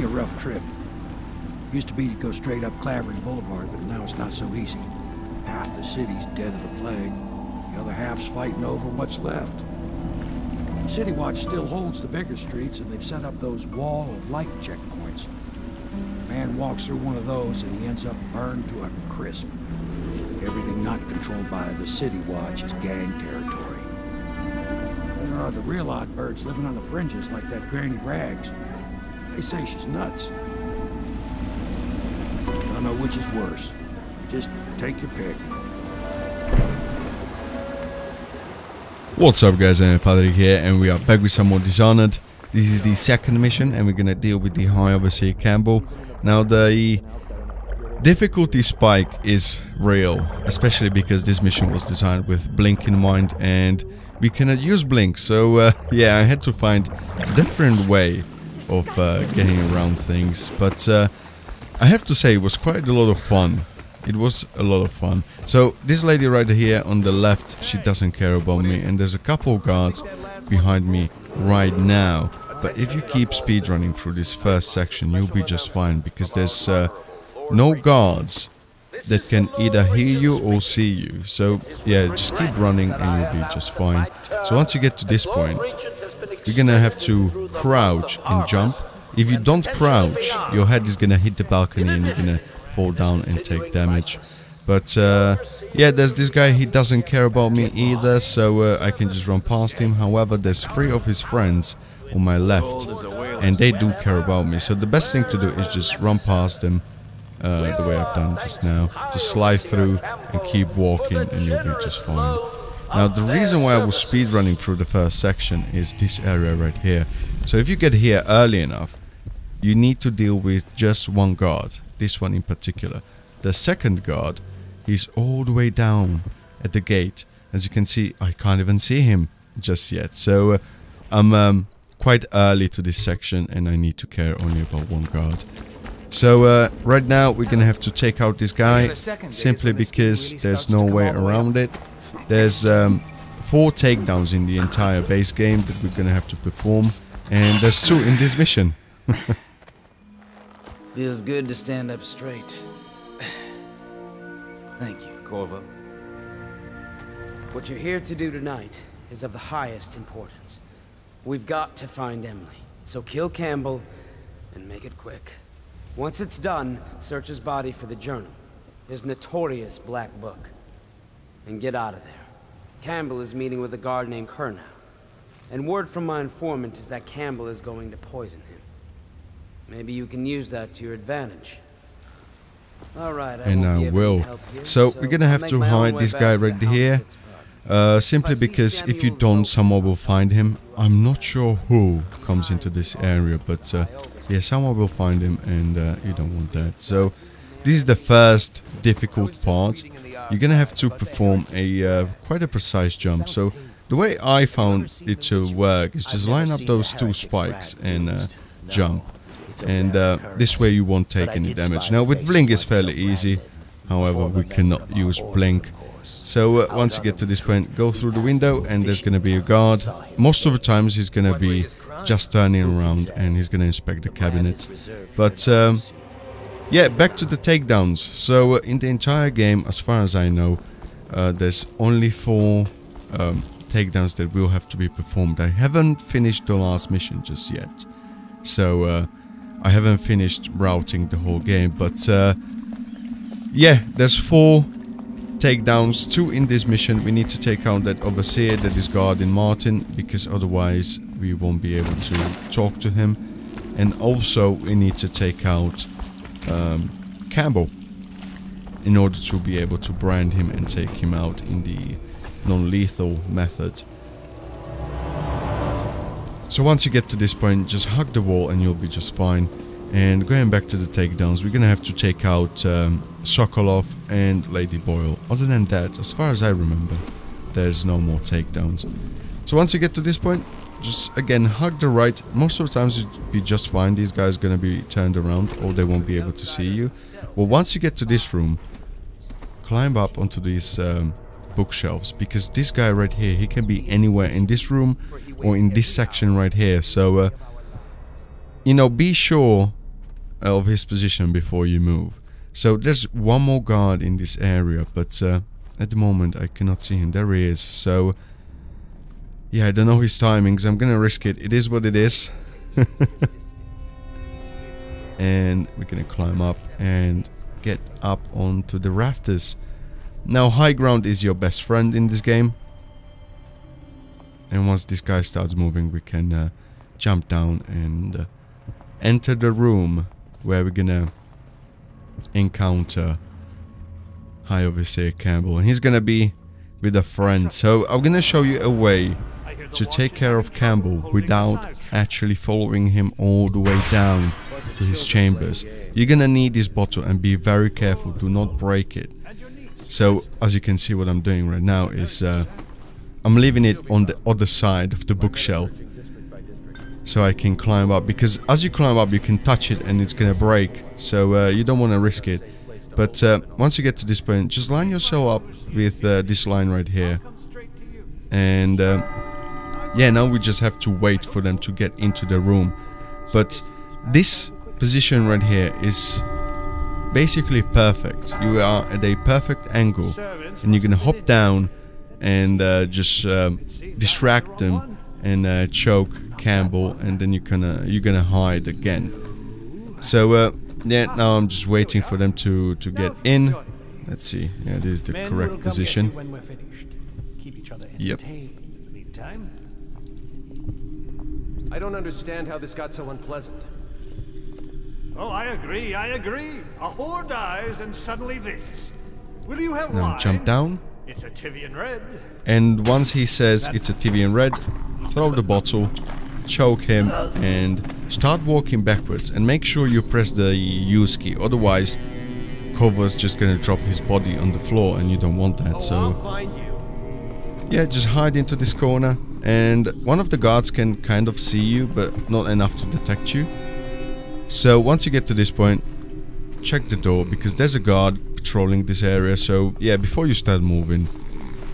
a rough trip. Used to be to go straight up Clavering Boulevard, but now it's not so easy. Half the city's dead of the plague. The other half's fighting over what's left. City Watch still holds the bigger streets, and they've set up those wall of light checkpoints. A man walks through one of those, and he ends up burned to a crisp. Everything not controlled by the City Watch is gang territory. There are the real odd birds living on the fringes, like that Granny Rags. They say she's nuts. I don't know which is worse. Just take your pick. What's up guys, I'm Patrick here and we are back with some more Dishonored. This is the second mission and we're gonna deal with the High Overseer Campbell. Now the difficulty spike is real, especially because this mission was designed with Blink in mind and we cannot use Blink. So yeah, I had to find a different way of getting around things, but I have to say it was quite a lot of fun. It was a lot of fun. So this lady right here on the left, she doesn't care about me, and there's a couple of guards behind me right now. But if you keep speedrunning through this first section, you'll be just fine, because there's no guards that can either hear you or see you. So yeah, just keep running and you'll be just fine. So once you get to this point, you're gonna have to crouch and jump. If you don't crouch, your head is gonna hit the balcony and you're gonna fall down and take damage. But yeah, there's this guy, he doesn't care about me either, so I can just run past him. However, there's 3 of his friends on my left and they do care about me, so the best thing to do is just run past them the way I've done just now. Just slide through and keep walking and you'll be just fine. Now the reason why I was speedrunning through the first section is this area right here. So if you get here early enough, you need to deal with just one guard. This one in particular. The second guard, he's all the way down at the gate. As you can see, I can't even see him just yet. So I'm quite early to this section and I need to care only about one guard. So right now we're gonna have to take out this guy simply because there's no way around it. There's 4 takedowns in the entire base game that we're gonna have to perform, and there's 2 in this mission. Feels good to stand up straight. Thank you, Corvo. What you're here to do tonight is of the highest importance. We've got to find Emily, so kill Campbell and make it quick. Once it's done, search his body for the journal, his notorious black book, and get out of there. Campbell is meeting with a guard named Kurnow, and word from my informant is that Campbell is going to poison him. Maybe you can use that to your advantage. Alright, I will. So we're gonna have to hide this guy right here. Simply because if you don't, someone will find him. I'm not sure who comes into this area, but yeah, someone will find him and you don't want that. So this is the first difficult part. You're gonna have to perform a quite a precise jump. So the way I found it to work is just line up those 2 spikes and jump. And this way you won't take any damage. Now with Blink it's fairly easy, however we cannot use Blink. So once you get to this point, go through the window and there's gonna be a guard. Most of the times he's gonna be just turning around and he's gonna inspect the cabinet. But yeah, back to the takedowns. So in the entire game, as far as I know, there's only 4 takedowns that will have to be performed. I haven't finished the last mission just yet. So I haven't finished routing the whole game, but yeah, there's 4 takedowns, 2 in this mission. We need to take out that Overseer that is guarding Martin, because otherwise we won't be able to talk to him. And also we need to take out Campbell in order to be able to brand him and take him out in the non-lethal method. So once you get to this point, just hug the wall and you'll be just fine. And going back to the takedowns, we're gonna have to take out Sokolov and Lady Boyle. Other than that, as far as I remember, there's no more takedowns. So once you get to this point, just again hug the right. Most of the times you'll be just fine. These guys are gonna be turned around or they won't be able to see you. Well, once you get to this room, climb up onto these bookshelves, because this guy right here, he can be anywhere in this room or in this section right here. So you know, be sure of his position before you move. So there's one more guard in this area, but at the moment I cannot see him. There he is. So yeah, I don't know his timings. I'm gonna risk it. It is what it is. And we're gonna climb up and get up onto the rafters. Now high ground is your best friend in this game. And once this guy starts moving, we can jump down and enter the room where we're gonna encounter High Overseer Campbell. And he's gonna be with a friend. So I'm gonna show you a way to take care of Campbell without actually following him all the way down to his chambers. You're gonna need this bottle and be very careful. Do not break it. So as you can see, what I'm doing right now is I'm leaving it on the other side of the bookshelf so I can climb up, because as you climb up you can touch it and it's gonna break, so you don't want to risk it. But once you get to this point, just line yourself up with this line right here, and yeah, now we just have to wait for them to get into the room. But this position right here is basically perfect. You are at a perfect angle and you're gonna hop down and just distract them and choke Campbell, and then you're gonna hide again. So yeah, now I'm just waiting for them to get in. Let's see. Yeah, this is the correct position. Yep. I don't understand how this got so unpleasant. Oh, I agree. A whore dies and suddenly this. Will you have Now wine? jump down. It's a Tivian Red. And once he says it's a Tivian Red, throw the bottle, choke him, and start walking backwards. And make sure you press the use key, otherwise Cover's just gonna drop his body on the floor and you don't want that. So yeah, just hide into this corner, and one of the guards can kind of see you, but not enough to detect you. So once you get to this point, check the door, because there's a guard patrolling this area. So yeah, before you start moving,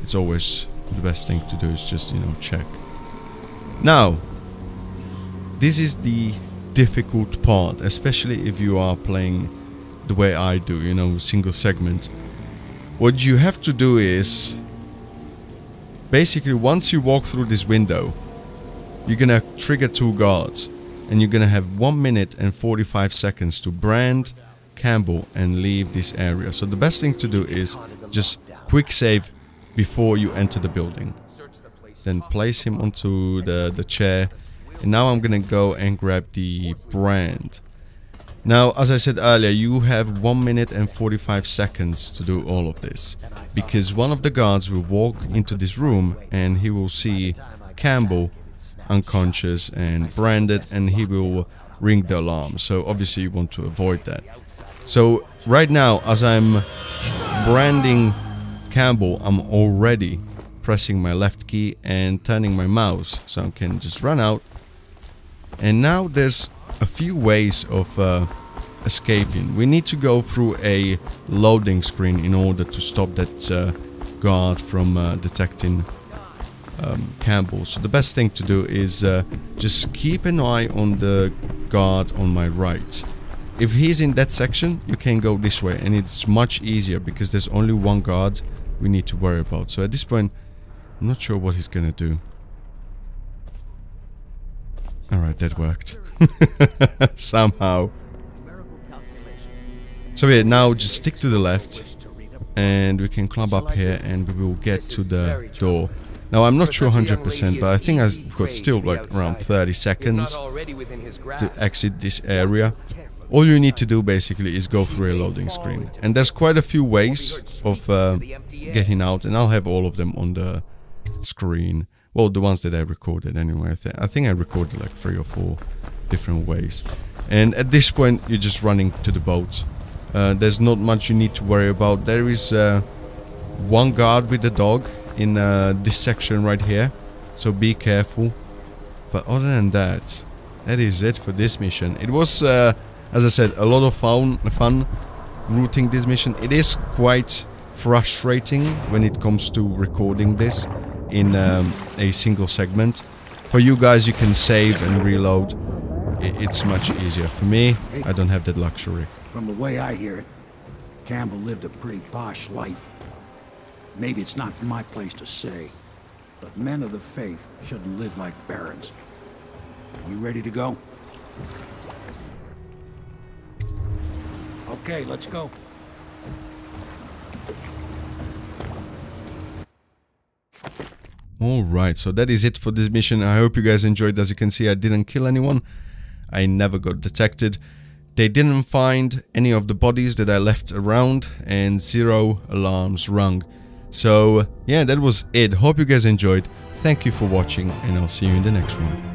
it's always the best thing to do is just, you know, check. Now, this is the difficult part, especially if you are playing the way I do, you know, single segment. What you have to do is, basically once you walk through this window, you're gonna trigger 2 guards. And you're gonna have 1 minute and 45 seconds to brand Campbell and leave this area. So the best thing to do is just quick save before you enter the building. Then place him onto the chair. And now I'm gonna go and grab the brand. Now, as I said earlier, you have 1 minute and 45 seconds to do all of this, because one of the guards will walk into this room and he will see Campbell unconscious and branded, and he will ring the alarm. So obviously you want to avoid that. So right now, as I'm branding Campbell, I'm already pressing my left key and turning my mouse so I can just run out. And now there's a few ways of escaping. We need to go through a loading screen in order to stop that guard from detecting Campbell. So the best thing to do is just keep an eye on the guard on my right. If he's in that section, you can go this way, and it's much easier because there's only one guard we need to worry about. So at this point, I'm not sure what he's gonna do. Alright, that worked. Somehow. So yeah, now just stick to the left and we can climb up here and we will get to the door. Now I'm not sure 100%, but I think I've got still like around 30 seconds to exit this area. All you need to do basically is go through a loading screen. And there's quite a few ways of getting out, and I'll have all of them on the screen. Well, the ones that I recorded anyway. I think I recorded like 3 or 4 different ways. And at this point, you're just running to the boat. There's not much you need to worry about. There is one guard with the dog in this section right here, so be careful. But other than that, that is it for this mission. It was, as I said, a lot of fun routing this mission. It is quite frustrating when it comes to recording this in a single segment. For you guys, you can save and reload. it's much easier. For me, I don't have that luxury. From the way I hear it, Campbell lived a pretty posh life. Maybe it's not my place to say, but men of the faith shouldn't live like barons. You ready to go? Okay, let's go. Alright, so that is it for this mission. I hope you guys enjoyed. As you can see, I didn't kill anyone. I never got detected. They didn't find any of the bodies that I left around, and 0 alarms rung. So yeah, that was it. Hope you guys enjoyed. Thank you for watching, and I'll see you in the next one.